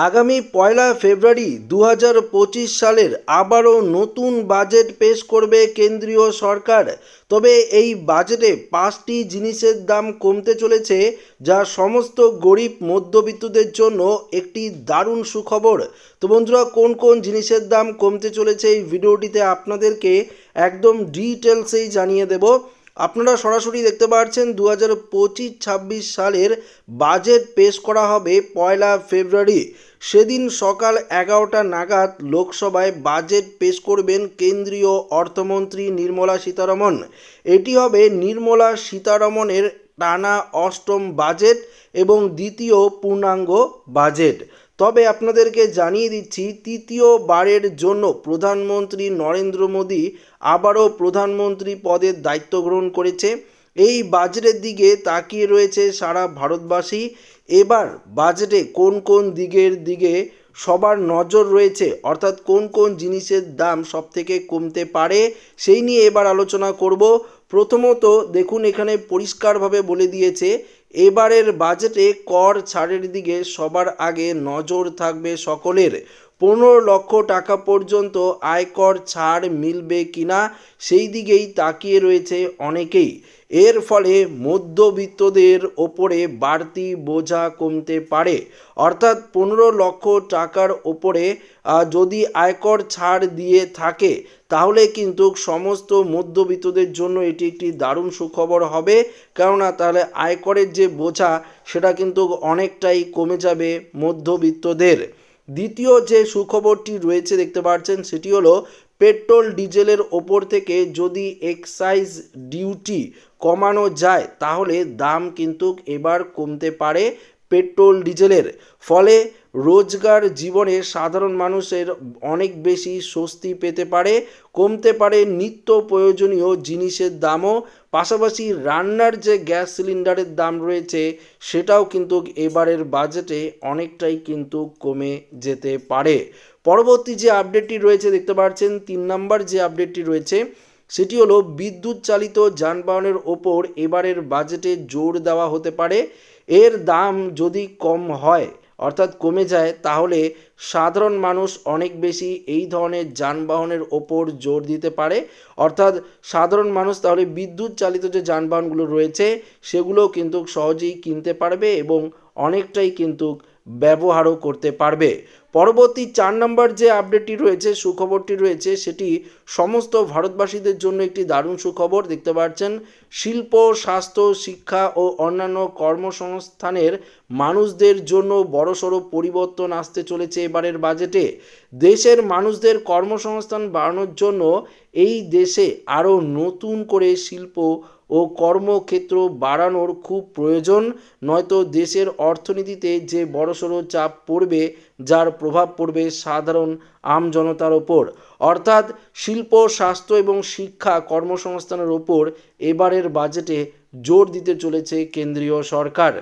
আগামী ১লা ফেব্রুয়ারি ২০২৫ সালের আবারও নতুন বাজেট পেশ করবে কেন্দ্রীয় সরকার। তবে এই বাজেটে ৫টি জিনিসের দাম কমতে চলেছে, যা সমস্ত গরিব মধ্যবিত্তদের জন্য একটি দারুণ সুখবর। তো বন্ধুরা, কোন কোন জিনিসের দাম কমতে চলেছে এই ভিডিওটিতে আপনাদেরকে একদম ডিটেলসেই জানিয়ে দেব। আপনারা সরাসরি দেখতে পাচ্ছেন 2025-26 সালের বাজেট পেশ করা হবে ১লা ফেব্রুয়ারি। সেদিন সকাল ১১টা নাগাদ লোকসভায় বাজেট পেশ করবেন কেন্দ্রীয় অর্থমন্ত্রী নির্মলা সীতারমণ। এটি হবে নির্মলা সীতারমণের টানা ৮ম বাজেট এবং দ্বিতীয় পূর্ণাঙ্গ বাজেট। তবে আপনাদেরকে জানিয়ে দিচ্ছি, তৃতীয়বারের জন্য প্রধানমন্ত্রী নরেন্দ্র মোদী আবারও প্রধানমন্ত্রী পদের দায়িত্ব গ্রহণ করেছে। এই বাজেটের দিকে তাকিয়ে রয়েছে সারা ভারতবাসী। এবার বাজেটে কোন কোন দিকে সবার নজর রয়েছে, অর্থাৎ কোন কোন জিনিসের দাম সবথেকে কমতে পারে, সেই নিয়ে এবার আলোচনা করব। প্রথমত দেখুন, এখানে পরিষ্কারভাবে বলে দিয়েছে এবারের বাজেটে কর ছাড়ের দিকে সবার আগে নজর থাকবে সকলের। ১৫ লক্ষ টাকা পর্যন্ত আয়কর ছাড় মিলবে কিনা সেই দিকেই তাকিয়ে রয়েছে অনেকেই। এর ফলে মধ্যবিত্তদের ওপরে বাড়তি বোঝা কমতে পারে, অর্থাৎ ১৫ লক্ষ টাকার ওপরে যদি আয়কর ছাড় দিয়ে থাকে তাহলে কিন্তু সমস্ত মধ্যবিত্তদের জন্য এটি একটি দারুণ সুখবর হবে। কেননা তাহলে আয়করের যে বোঝা সেটা কিন্তু অনেকটাই কমে যাবে মধ্যবিত্তদের। দ্বিতীয় যে সুখবরটি রয়েছে দেখতে পাচ্ছেন, সেটি হলো পেট্রোল ডিজেলের ওপর থেকে যদি এক্সাইজ ডিউটি কমানো যায় তাহলে দাম কিন্তু এবার কমতে পারে পেট্রোল ডিজেলের। ফলে রোজগার জীবনে সাধারণ মানুষের অনেক বেশি স্বস্তি পেতে পারে, কমতে পারে নিত্য প্রয়োজনীয় জিনিসের দামও। পাশাপাশি রান্নার যে গ্যাস সিলিন্ডারের দাম রয়েছে সেটাও কিন্তু এবারের বাজেটে অনেকটাই কিন্তু কমে যেতে পারে। পরবর্তী যে আপডেটটি রয়েছে দেখতে পাচ্ছেন, ৩ নম্বর যে আপডেটটি রয়েছে সেটি হলো বিদ্যুৎ চালিত যানবাহনের ওপর এবারের বাজেটে জোর দেওয়া হতে পারে। এর দাম যদি কম হয়, অর্থাৎ কমে যায়, তাহলে সাধারণ মানুষ অনেক বেশি এই ধরনের যানবাহনের ওপর জোর দিতে পারে। অর্থাৎ সাধারণ মানুষ তাহলে বিদ্যুৎ চালিত যে যানবাহনগুলো রয়েছে সেগুলো কিন্তু সহজেই কিনতে পারবে এবং অনেকটাই কিন্তু ব্যবহারও করতে পারবে। পরবর্তী ৪ নম্বর যে আপডেটটি রয়েছে, সুখবরটি রয়েছে, সেটি সমস্ত ভারতবাসীদের জন্য একটি দারুণ সুখবর। দেখতে পাচ্ছেন শিল্প, স্বাস্থ্য, শিক্ষা ও অন্যান্য কর্মসংস্থানের মানুষদের জন্য বড়সড় পরিবর্তন আসতে চলেছে এবারের বাজেটে। দেশের মানুষদের কর্মসংস্থান বাড়ানোর জন্য এই দেশে আরও নতুন করে শিল্প ও কর্মক্ষেত্র বাড়ানোর খুব প্রয়োজন, নয়তো দেশের অর্থনীতিতে যে বড়সড় চাপ পড়বে, যার প্রভাব পড়বে সাধারণ আমজনতার ওপর। অর্থাৎ শিল্প, স্বাস্থ্য এবং শিক্ষা কর্মসংস্থানের ওপর এবারের বাজেটে জোর দিতে চলেছে কেন্দ্রীয় সরকার।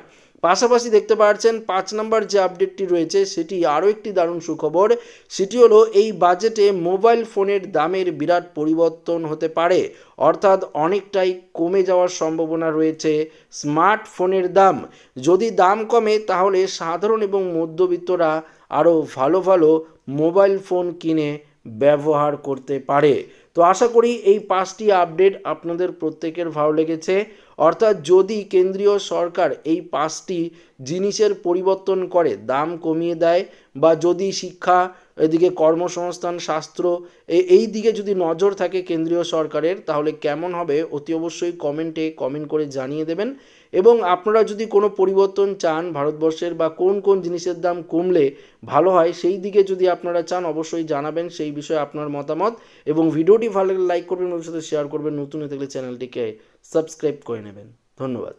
পাশাপাশি দেখতে পাচ্ছেন ৫ নম্বর যে আপডেটটি রয়েছে সেটি আরও একটি দারুণ সুখবর। সেটি হলো এই বাজেটে মোবাইল ফোনের দামের বিরাট পরিবর্তন হতে পারে, অর্থাৎ অনেকটাই কমে যাওয়ার সম্ভাবনা রয়েছে স্মার্টফোনের দাম। যদি দাম কমে তাহলে সাধারণ এবং মধ্যবিত্তরা আরও ভালো ভালো মোবাইল ফোন কিনে ব্যবহার করতে পারে। তো আশা করি এই 5টি আপডেট আপনাদের প্রত্যেকের ভালো লেগেছে। অর্থাৎ যদি কেন্দ্রীয় সরকার এই 5টি জিনিসের পরিবর্তন করে, দাম কমিয়ে দেয়, বা যদি শিক্ষা, এদিকে কর্মসংস্থান, স্বাস্থ্য, এই দিকে যদি নজর থাকে কেন্দ্রীয় সরকারের, তাহলে কেমন হবে অতি অবশ্যই কমেন্ট করে জানিয়ে দেবেন। এবং আপনারা যদি কোনো পরিবর্তন চান ভারতবর্ষের, বা কোন কোন জিনিসের দাম কমলে ভালো হয় সেই দিকে যদি আপনারা চান অবশ্যই জানাবেন সেই বিষয়ে আপনার মতামত। এবং ভিডিওটি ভালো লাগলে লাইক করবেন, ওর সাথে শেয়ার করবেন, নতুন হয়ে থাকলে চ্যানেলটিকে সাবস্ক্রাইব করে নেবেন। ধন্যবাদ।